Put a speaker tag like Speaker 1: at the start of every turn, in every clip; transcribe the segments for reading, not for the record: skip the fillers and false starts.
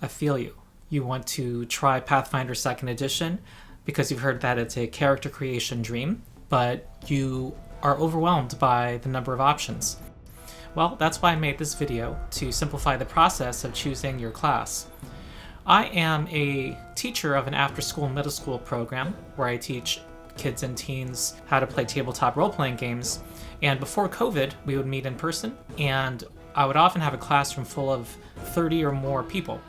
Speaker 1: I feel you. You want to try Pathfinder 2nd Edition because you've heard that it's a character creation dream, but you are overwhelmed by the number of options. Well, that's why I made this video, to simplify the process of choosing your class. I am a teacher of an after-school middle school program where I teach kids and teens how to play tabletop role-playing games, and before COVID, we would meet in person, and I would often have a classroom full of 30 or more people,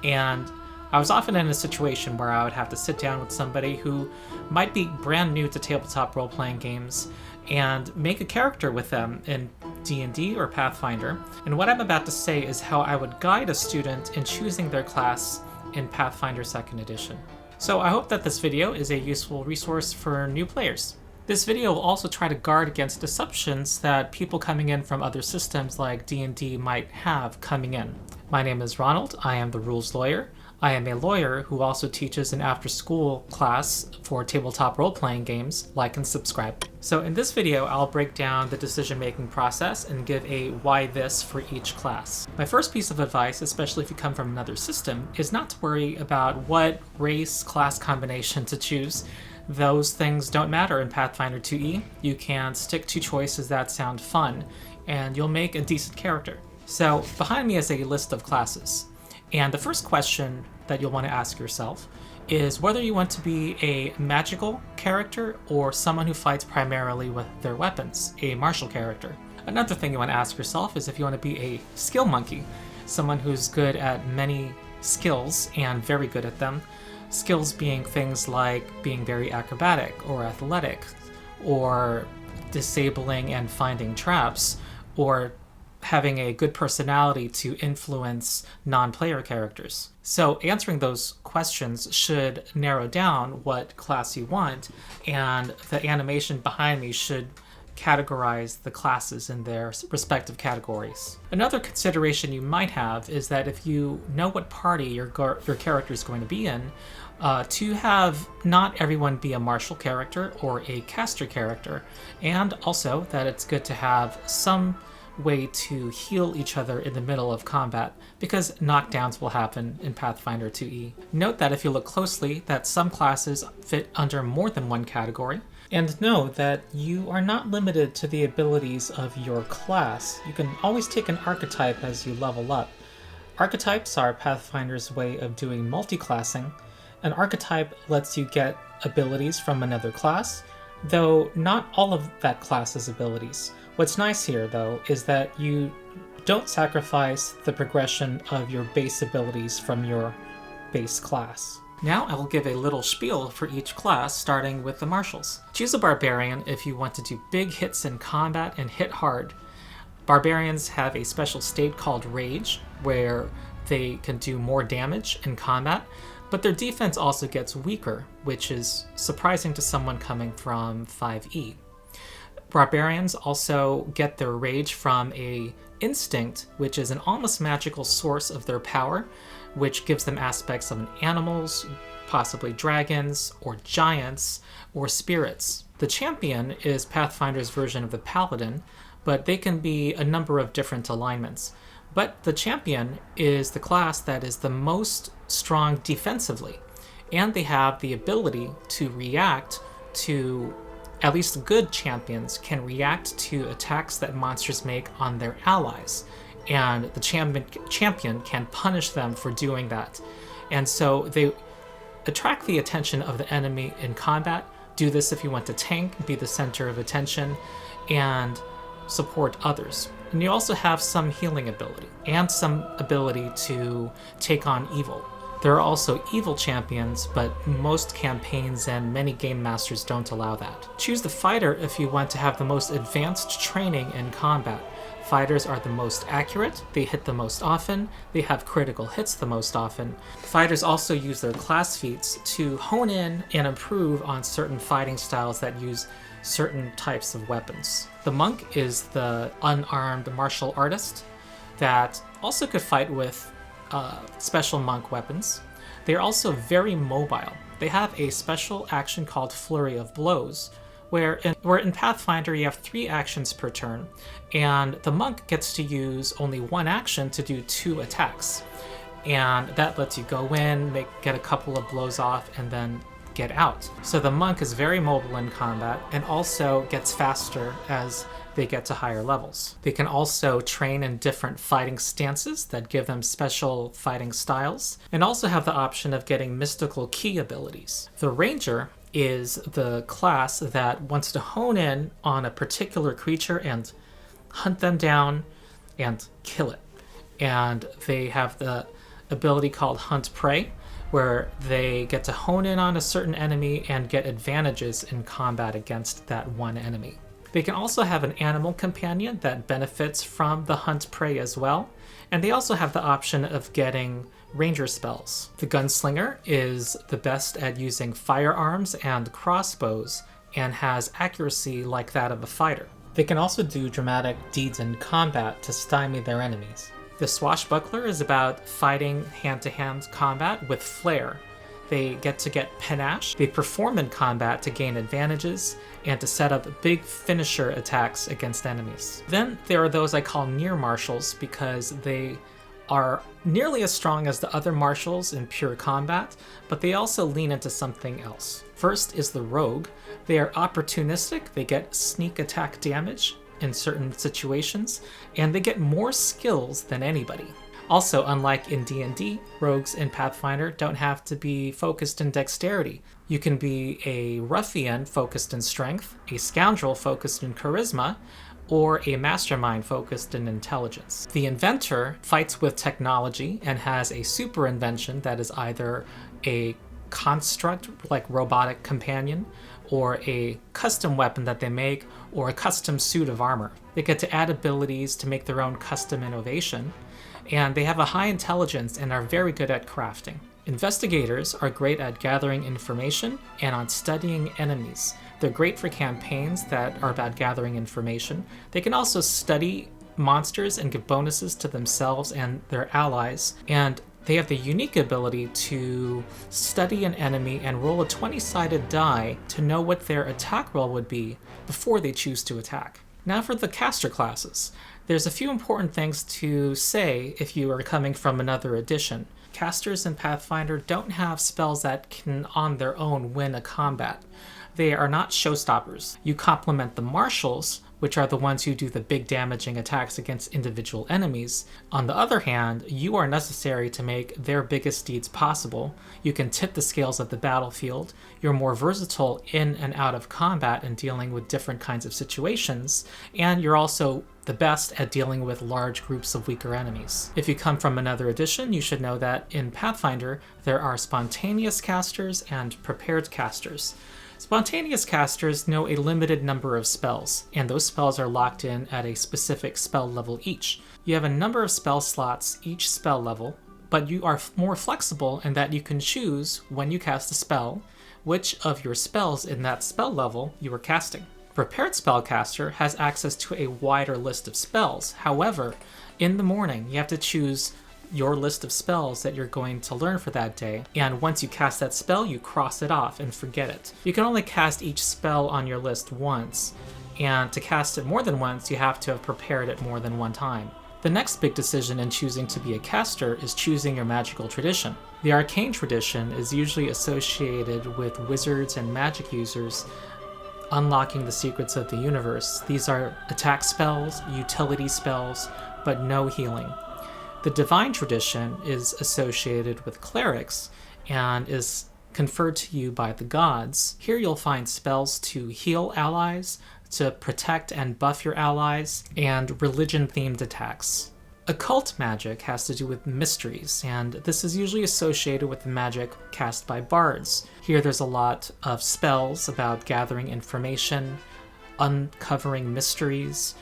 Speaker 1: and I was often in a situation where I would have to sit down with somebody who might be brand new to tabletop role-playing games and make a character with them in D&D or Pathfinder. And what I'm about to say is how I would guide a student in choosing their class in Pathfinder 2nd Edition. So I hope that this video is a useful resource for new players. This video will also try to guard against assumptions that people coming in from other systems like D&D might have coming in. My name is Ronald. I am the rules lawyer. I am a lawyer who also teaches an after-school class for tabletop role-playing games. Like and subscribe. So in this video, I'll break down the decision-making process and give a why this for each class. My first piece of advice, especially if you come from another system, is not to worry about what race class combination to choose. Those things don't matter in Pathfinder 2e. You can stick to choices that sound fun, and you'll make a decent character. So behind me is a list of classes. And the first question that you'll want to ask yourself is whether you want to be a magical character or someone who fights primarily with their weapons, a martial character. Another thing you want to ask yourself is if you want to be a skill monkey, someone who's good at many skills and very good at them. Skills being things like being very acrobatic or athletic, or disabling and finding traps, or having a good personality to influence non-player characters. So answering those questions should narrow down what class you want, and the animation behind me should categorize the classes in their respective categories. Another consideration you might have is that if you know what party your character is going to be in, to have not everyone be a martial character or a caster character, and also that it's good to have some way to heal each other in the middle of combat, because knockdowns will happen in Pathfinder 2e. Note that if you look closely, that some classes fit under more than one category, and know that you are not limited to the abilities of your class. You can always take an archetype as you level up. Archetypes are Pathfinder's way of doing multiclassing. An archetype lets you get abilities from another class, though not all of that class's abilities. What's nice here, though, is that you don't sacrifice the progression of your base abilities from your base class. Now I will give a little spiel for each class, starting with the martials. Choose a Barbarian if you want to do big hits in combat and hit hard. Barbarians have a special state called Rage, where they can do more damage in combat, but their defense also gets weaker, which is surprising to someone coming from 5e. Barbarians also get their rage from a instinct, which is an almost magical source of their power, which gives them aspects of animals, possibly dragons, or giants, or spirits. The champion is Pathfinder's version of the paladin, but they can be a number of different alignments. But the champion is the class that is the most strong defensively, and they have the ability to react to, at least good champions can react to attacks that monsters make on their allies, and the champion can punish them for doing that. And so they attract the attention of the enemy in combat. Do this if you want to tank, be the center of attention, and support others. And you also have some healing ability, and some ability to take on evil. There are also evil champions, but most campaigns and many game masters don't allow that. Choose the fighter if you want to have the most advanced training in combat. Fighters are the most accurate, they hit the most often, they have critical hits the most often. Fighters also use their class feats to hone in and improve on certain fighting styles that use certain types of weapons. The monk is the unarmed martial artist that also could fight with special monk weapons. They are also very mobile. They have a special action called Flurry of Blows, where in Pathfinder you have 3 actions per turn, and the monk gets to use only 1 action to do 2 attacks. and that lets you go in, get a couple of blows off, and then get out. So the monk is very mobile in combat and also gets faster as they get to higher levels. They can also train in different fighting stances that give them special fighting styles, and also have the option of getting mystical key abilities. The ranger is the class that wants to hone in on a particular creature and hunt them down and kill it. And they have the ability called Hunt Prey, where they get to hone in on a certain enemy and get advantages in combat against that one enemy. They can also have an animal companion that benefits from the Hunt Prey as well, and they also have the option of getting ranger spells. The Gunslinger is the best at using firearms and crossbows and has accuracy like that of a fighter. They can also do dramatic deeds in combat to stymie their enemies. The Swashbuckler is about fighting hand-to-hand combat with flair. They get panache, they perform in combat to gain advantages, and to set up big finisher attacks against enemies. Then there are those I call near martials because they are nearly as strong as the other martials in pure combat, but they also lean into something else. First is the rogue. They are opportunistic, they get sneak attack damage in certain situations, and they get more skills than anybody. Also, unlike in D&D, rogues in Pathfinder don't have to be focused in dexterity. You can be a ruffian focused in strength, a scoundrel focused in charisma, or a mastermind focused in intelligence. The Inventor fights with technology and has a super invention that is either a construct, like robotic companion, or a custom weapon that they make, or a custom suit of armor. They get to add abilities to make their own custom innovation, and they have a high intelligence and are very good at crafting. Investigators are great at gathering information and on studying enemies. They're great for campaigns that are about gathering information. They can also study monsters and give bonuses to themselves and their allies, and they have the unique ability to study an enemy and roll a 20-sided die to know what their attack roll would be before they choose to attack. Now for the caster classes. There's a few important things to say if you are coming from another edition. Casters in Pathfinder don't have spells that can on their own win a combat. They are not showstoppers. You complement the marshals, which are the ones who do the big damaging attacks against individual enemies. On the other hand, you are necessary to make their biggest deeds possible. You can tip the scales of the battlefield. You're more versatile in and out of combat and dealing with different kinds of situations, and you're also the best at dealing with large groups of weaker enemies. If you come from another edition, you should know that in Pathfinder, there are spontaneous casters and prepared casters. Spontaneous casters know a limited number of spells, and those spells are locked in at a specific spell level each. You have a number of spell slots each spell level, but you are more flexible in that you can choose, when you cast a spell, which of your spells in that spell level you are casting. Prepared spellcaster has access to a wider list of spells. However, in the morning, you have to choose your list of spells that you're going to learn for that day, and once you cast that spell, you cross it off and forget it. You can only cast each spell on your list once, and to cast it more than once, you have to have prepared it more than one time. The next big decision in choosing to be a caster is choosing your magical tradition. The Arcane tradition is usually associated with wizards and magic users unlocking the secrets of the universe. These are attack spells, utility spells, but no healing. The Divine tradition is associated with clerics and is conferred to you by the gods. Here you'll find spells to heal allies, to protect and buff your allies, and religion-themed attacks. Occult magic has to do with mysteries, and this is usually associated with the magic cast by bards. Here there's a lot of spells about gathering information, uncovering mysteries,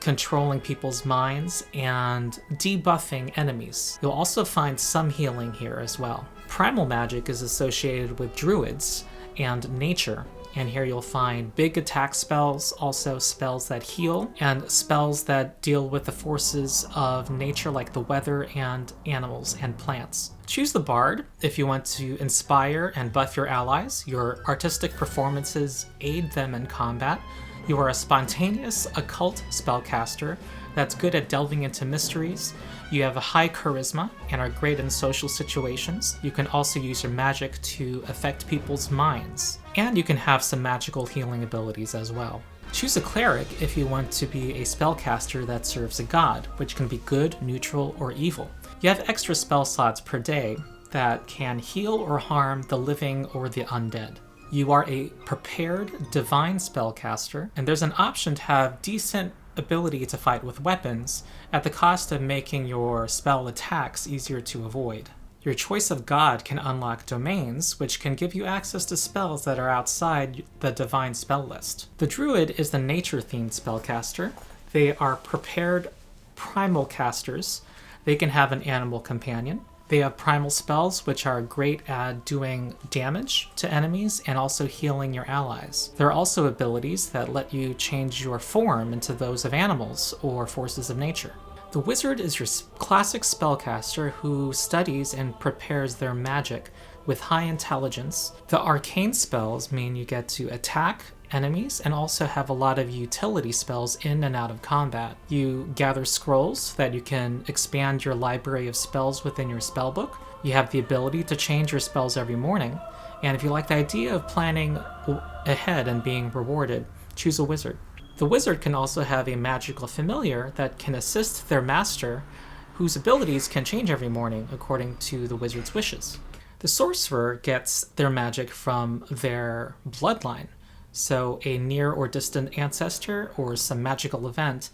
Speaker 1: controlling people's minds, and debuffing enemies. You'll also find some healing here as well. Primal magic is associated with druids and nature, and here you'll find big attack spells, also spells that heal, and spells that deal with the forces of nature like the weather and animals and plants. Choose the bard if you want to inspire and buff your allies. Your artistic performances aid them in combat. You are a spontaneous occult spellcaster that's good at delving into mysteries. You have a high charisma and are great in social situations. You can also use your magic to affect people's minds. And you can have some magical healing abilities as well. Choose a Cleric if you want to be a spellcaster that serves a god, which can be good, neutral, or evil. You have extra spell slots per day that can heal or harm the living or the undead. You are a prepared divine spellcaster, and there's an option to have decent ability to fight with weapons at the cost of making your spell attacks easier to avoid. Your choice of god can unlock domains, which can give you access to spells that are outside the divine spell list. The Druid is the nature-themed spellcaster. They are prepared primal casters. They can have an animal companion. They have primal spells, which are great at doing damage to enemies and also healing your allies. There are also abilities that let you change your form into those of animals or forces of nature. The Wizard is your classic spellcaster who studies and prepares their magic with high intelligence. The arcane spells mean you get to attack enemies and also have a lot of utility spells in and out of combat. You gather scrolls that you can expand your library of spells within your spellbook. You have the ability to change your spells every morning. And if you like the idea of planning ahead and being rewarded, choose a Wizard. The Wizard can also have a magical familiar that can assist their master, whose abilities can change every morning according to the Wizard's wishes. The Sorcerer gets their magic from their bloodline, so a near or distant ancestor or some magical event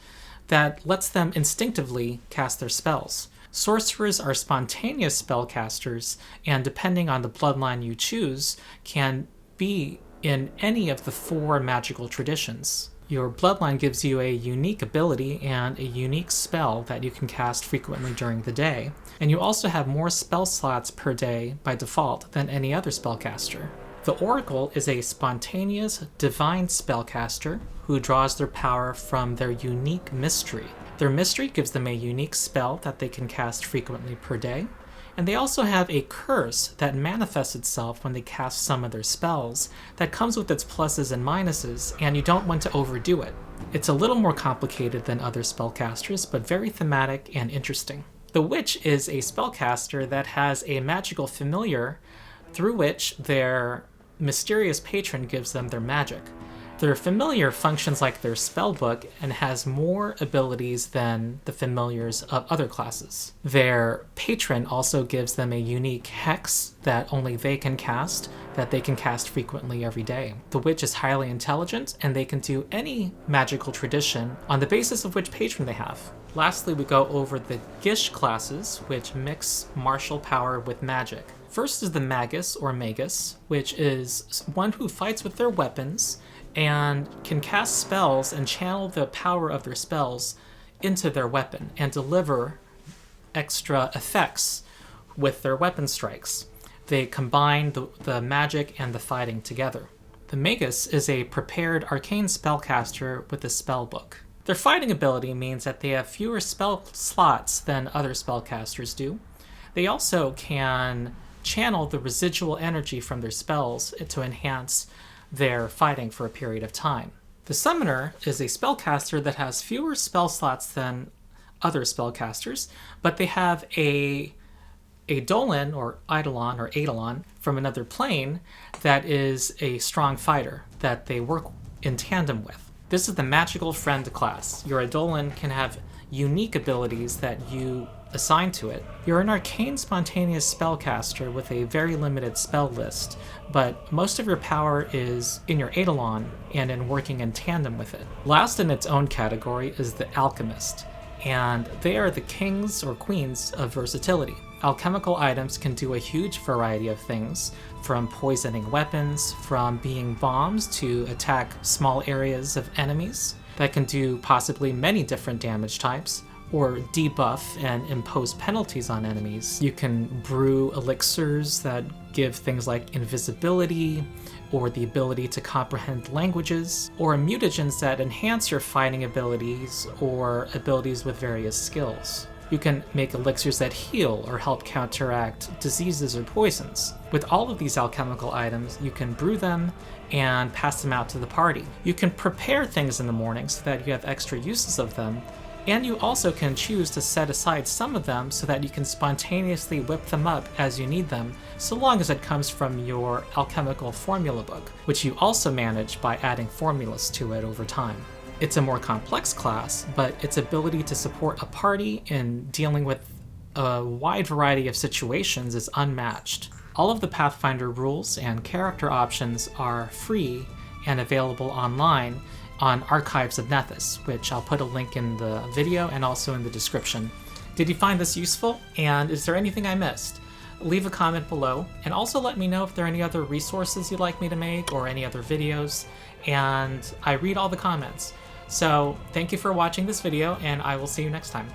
Speaker 1: that lets them instinctively cast their spells. Sorcerers are spontaneous spellcasters, and depending on the bloodline you choose, can be in any of the 4 magical traditions. Your bloodline gives you a unique ability and a unique spell that you can cast frequently during the day, and you also have more spell slots per day by default than any other spellcaster. The Oracle is a spontaneous divine spellcaster who draws their power from their unique mystery. Their mystery gives them a unique spell that they can cast frequently per day, and they also have a curse that manifests itself when they cast some of their spells that comes with its pluses and minuses, and you don't want to overdo it. It's a little more complicated than other spellcasters, but very thematic and interesting. The Witch is a spellcaster that has a magical familiar through which their mysterious patron gives them their magic. Their familiar functions like their spellbook and has more abilities than the familiars of other classes. Their patron also gives them a unique hex that only they can cast, that they can cast frequently every day. The Witch is highly intelligent, and they can do any magical tradition on the basis of which patron they have. Lastly, we go over the Gish classes, which mix martial power with magic. First is the Magus or Magus, which is one who fights with their weapons and can cast spells and channel the power of their spells into their weapon and deliver extra effects with their weapon strikes. They combine the magic and the fighting together. The Magus is a prepared arcane spellcaster with a spellbook. Their fighting ability means that they have fewer spell slots than other spellcasters do. They also can channel the residual energy from their spells to enhance their fighting for a period of time. The Summoner is a spellcaster that has fewer spell slots than other spellcasters, but they have a Eidolon or Eidolon from another plane that is a strong fighter that they work in tandem with. This is the Magical Friend class. Your Eidolon can have unique abilities that you assign to it. You're an arcane spontaneous spellcaster with a very limited spell list, but most of your power is in your Eidolon and in working in tandem with it. Last in its own category is the Alchemist, and they are the kings or queens of versatility. Alchemical items can do a huge variety of things, from poisoning weapons, from being bombs to attack small areas of enemies that can do possibly many different damage types, or debuff and impose penalties on enemies. You can brew elixirs that give things like invisibility, or the ability to comprehend languages, or mutagens that enhance your fighting abilities or abilities with various skills. You can make elixirs that heal or help counteract diseases or poisons. With all of these alchemical items, you can brew them and pass them out to the party. You can prepare things in the morning so that you have extra uses of them, And you also can choose to set aside some of them so that you can spontaneously whip them up as you need them, so long as it comes from your alchemical formula book, which you also manage by adding formulas to it over time. It's a more complex class, but its ability to support a party in dealing with a wide variety of situations is unmatched. All of the Pathfinder rules and character options are free and available online on Archives of Nethys, which I'll put a link in the video and also in the description. Did you find this useful? And is there anything I missed? Leave a comment below, and also let me know if there are any other resources you'd like me to make or any other videos, and I read all the comments. So thank you for watching this video, and I will see you next time.